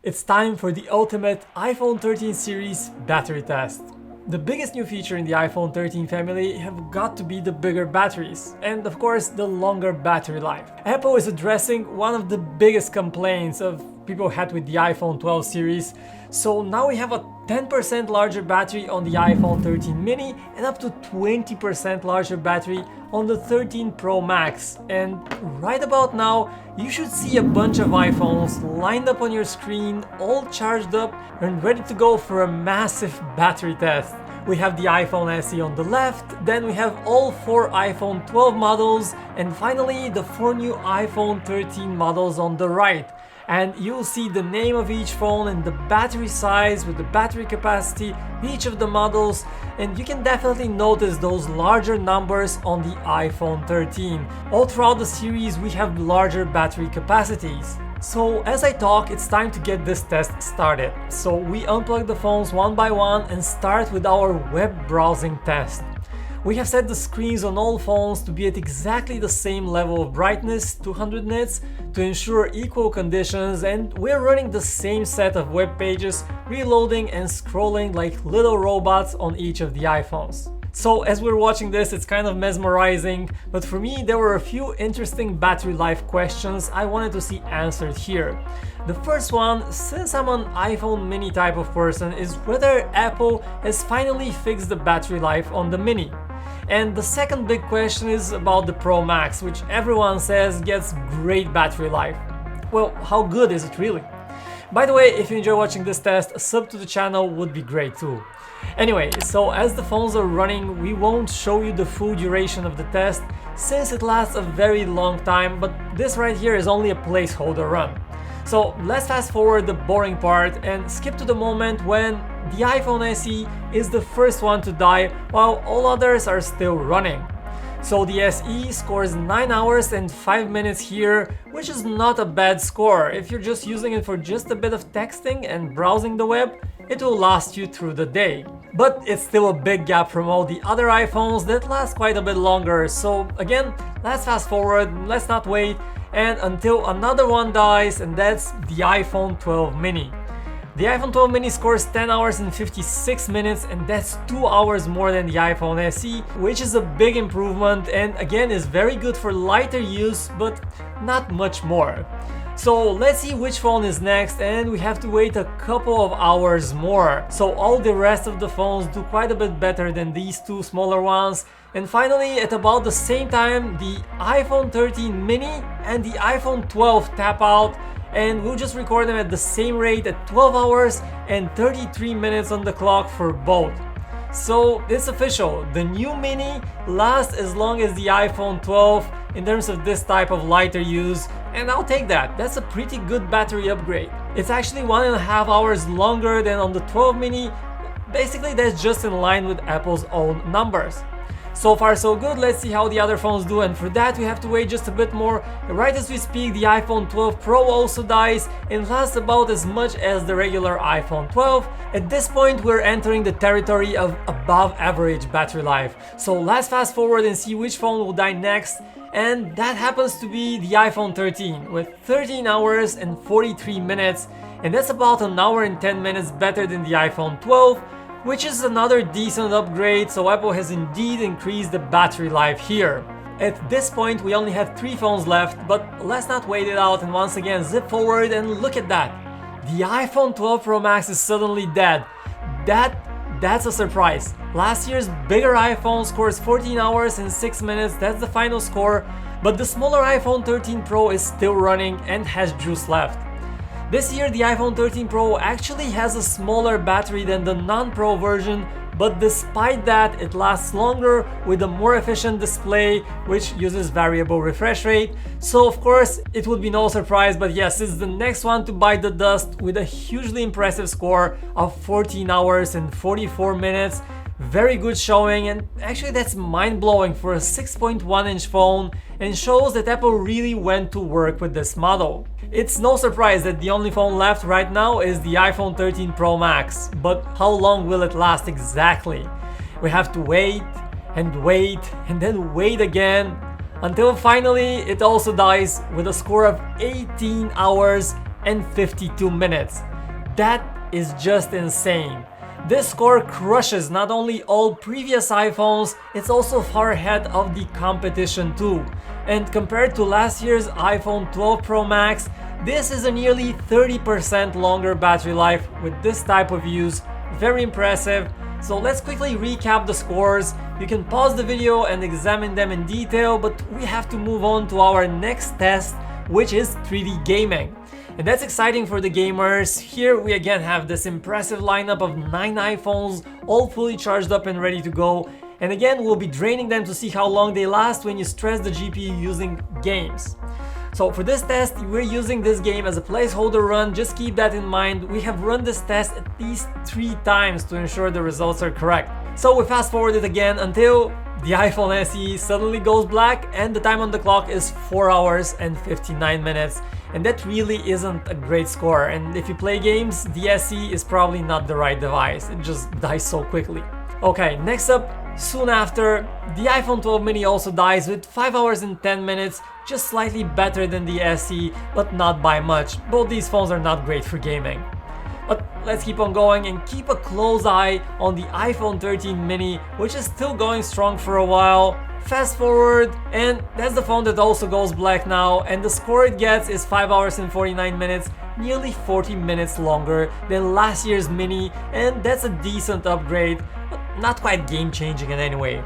It's time for the ultimate iPhone 13 series battery test. The biggest new feature in the iPhone 13 family have got to be the bigger batteries, and of course the longer battery life. Apple is addressing one of the biggest complaints of people had with the iPhone 12 series, so now we have a 10% larger battery on the iPhone 13 mini and up to 20% larger battery on the 13 Pro Max. And right about now, you should see a bunch of iPhones lined up on your screen, all charged up and ready to go for a massive battery test. We have the iPhone SE on the left, then we have all 4 iPhone 12 models, and finally the 4 new iPhone 13 models on the right. And you'll see the name of each phone and the battery size with the battery capacity, each of the models, and you can definitely notice those larger numbers on the iPhone 13. All throughout the series we have larger battery capacities. So as I talk, it's time to get this test started. So we unplug the phones one by one and start with our web browsing test. We have set the screens on all phones to be at exactly the same level of brightness, 200 nits, to ensure equal conditions, and we're running the same set of web pages, reloading and scrolling like little robots on each of the iPhones. So as we're watching this, it's kind of mesmerizing, but for me there were a few interesting battery life questions I wanted to see answered here. The first one, since I'm an iPhone mini type of person, is whether Apple has finally fixed the battery life on the mini. And the second big question is about the Pro Max, which everyone says gets great battery life. Well, how good is it really? By the way, if you enjoy watching this test, a sub to the channel would be great too. Anyway, so as the phones are running, we won't show you the full duration of the test since it lasts a very long time, but this right here is only a placeholder run. So let's fast forward the boring part and skip to the moment when the iPhone SE is the first one to die while all others are still running. So the SE scores 9 hours and 5 minutes here, which is not a bad score. If you're just using it for just a bit of texting and browsing the web, it will last you through the day. But it's still a big gap from all the other iPhones that last quite a bit longer. So again, let's fast forward, let's not wait, and until another one dies, and that's the iPhone 12 mini. The iPhone 12 mini scores 10 hours and 56 minutes, and that's 2 hours more than the iPhone SE, which is a big improvement and again is very good for lighter use, but not much more. So let's see which phone is next, and we have to wait a couple of hours more. So all the rest of the phones do quite a bit better than these two smaller ones. And finally, at about the same time, the iPhone 13 mini and the iPhone 12 tap out, and we'll just record them at the same rate at 12 hours and 33 minutes on the clock for both. So it's official, the new mini lasts as long as the iPhone 12 in terms of this type of lighter use, and I'll take that. That's a pretty good battery upgrade. It's actually 1.5 hours longer than on the 12 mini. Basically that's just in line with Apple's own numbers. So far so good, let's see how the other phones do, and for that we have to wait just a bit more. Right as we speak, the iPhone 12 Pro also dies and lasts about as much as the regular iPhone 12. At this point we're entering the territory of above average battery life. So let's fast forward and see which phone will die next, and that happens to be the iPhone 13 with 13 hours and 43 minutes, and that's about an hour and 10 minutes better than the iPhone 12, which is another decent upgrade, so Apple has indeed increased the battery life here. At this point we only have 3 phones left, but let's not wait it out and once again zip forward and look at that. The iPhone 12 Pro Max is suddenly dead. That's a surprise. Last year's bigger iPhone scores 14 hours and 6 minutes, that's the final score, but the smaller iPhone 13 Pro is still running and has juice left. This year the iPhone 13 Pro actually has a smaller battery than the non-Pro version, but despite that it lasts longer with a more efficient display which uses variable refresh rate. So of course it would be no surprise, but yes, it's the next one to bite the dust with a hugely impressive score of 14 hours and 44 minutes. Very good showing, and actually that's mind-blowing for a 6.1-inch phone and shows that Apple really went to work with this model. It's no surprise that the only phone left right now is the iPhone 13 Pro Max, but how long will it last exactly? We have to wait and then wait again until finally it also dies with a score of 18 hours and 52 minutes. That is just insane. This score crushes not only all previous iPhones, it's also far ahead of the competition too. And compared to last year's iPhone 12 Pro Max, this is a nearly 30% longer battery life with this type of use. Very impressive. So let's quickly recap the scores. You can pause the video and examine them in detail, but we have to move on to our next test, which is 3D gaming. And that's exciting for the gamers. Here we again have this impressive lineup of 9 iPhones, all fully charged up and ready to go. And again, we'll be draining them to see how long they last when you stress the GPU using games. So for this test, we're using this game as a placeholder run. Just keep that in mind. We have run this test at least 3 times to ensure the results are correct. So we fast forward it again until the iPhone SE suddenly goes black and the time on the clock is 4 hours and 59 minutes. And that really isn't a great score. And if you play games, the SE is probably not the right device. It just dies so quickly. Okay, next up, soon after, the iPhone 12 mini also dies with 5 hours and 10 minutes, just slightly better than the SE, but not by much. Both these phones are not great for gaming. But let's keep on going and keep a close eye on the iPhone 13 mini, which is still going strong for a while. Fast forward, and that's the phone that also goes black now, and the score it gets is 5 hours and 49 minutes, nearly 40 minutes longer than last year's mini, and that's a decent upgrade, but not quite game-changing in any way.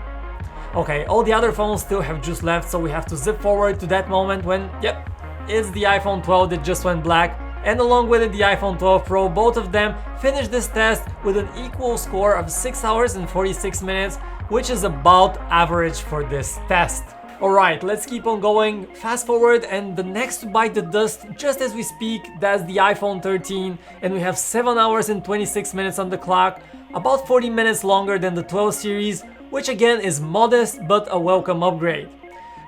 Okay, all the other phones still have juice left, so we have to zip forward to that moment when, yep, it's the iPhone 12 that just went black, and along with it the iPhone 12 Pro. Both of them finished this test with an equal score of 6 hours and 46 minutes, which is about average for this test. Alright, let's keep on going. Fast forward, and the next to bite the dust just as we speak, that's the iPhone 13, and we have 7 hours and 26 minutes on the clock, about 40 minutes longer than the 12 series, which again is modest but a welcome upgrade.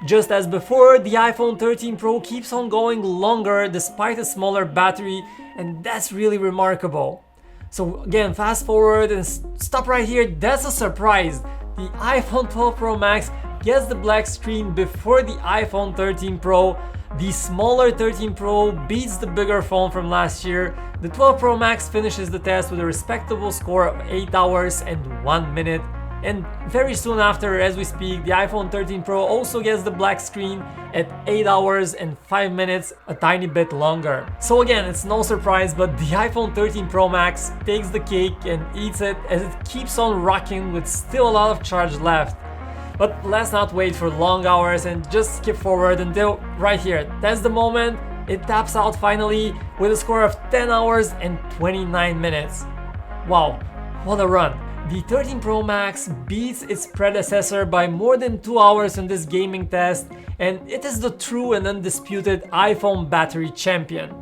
Just as before, the iPhone 13 Pro keeps on going longer despite a smaller battery, and that's really remarkable. So again, fast forward and stop right here. That's a surprise. The iPhone 12 Pro Max gets the black screen before the iPhone 13 Pro. The smaller 13 Pro beats the bigger phone from last year. The 12 Pro Max finishes the test with a respectable score of 8 hours and 1 minute. And very soon after, as we speak, the iPhone 13 Pro also gets the black screen at 8 hours and 5 minutes, a tiny bit longer. So again, it's no surprise, but the iPhone 13 Pro Max takes the cake and eats it as it keeps on rocking with still a lot of charge left. But let's not wait for long hours and just skip forward until right here. That's the moment it taps out finally with a score of 10 hours and 29 minutes. Wow, what a run. The 13 Pro Max beats its predecessor by more than 2 hours in this gaming test, and it is the true and undisputed iPhone battery champion.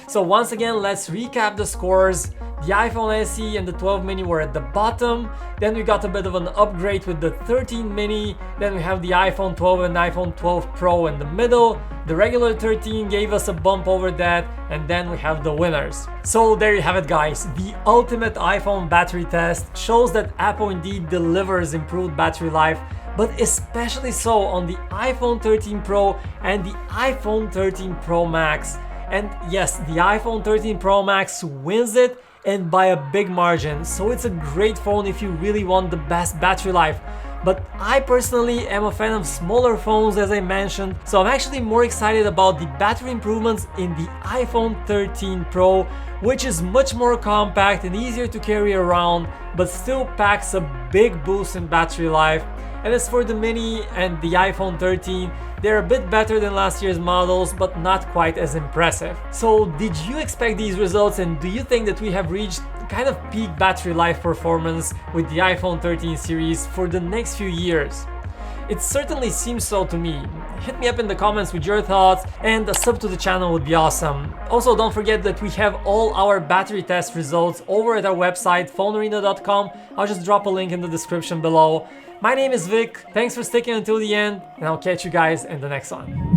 So once again, let's recap the scores. The iPhone SE and the 12 mini were at the bottom, then we got a bit of an upgrade with the 13 mini, then we have the iPhone 12 and iPhone 12 Pro in the middle, the regular 13 gave us a bump over that, and then we have the winners. So there you have it guys, the ultimate iPhone battery test shows that Apple indeed delivers improved battery life, but especially so on the iPhone 13 Pro and the iPhone 13 Pro Max. And yes, the iPhone 13 Pro Max wins it, and by a big margin, so it's a great phone if you really want the best battery life. But I personally am a fan of smaller phones, as I mentioned, so I'm actually more excited about the battery improvements in the iPhone 13 Pro, which is much more compact and easier to carry around, but still packs a big boost in battery life. And as for the mini and the iPhone 13, they're a bit better than last year's models, but not quite as impressive. So did you expect these results, and do you think that we have reached kind of peak battery life performance with the iPhone 13 series for the next few years? It certainly seems so to me. Hit me up in the comments with your thoughts, and a sub to the channel would be awesome. Also, don't forget that we have all our battery test results over at our website PhoneArena.com. I'll just drop a link in the description below. My name is Vic, thanks for sticking until the end, and I'll catch you guys in the next one.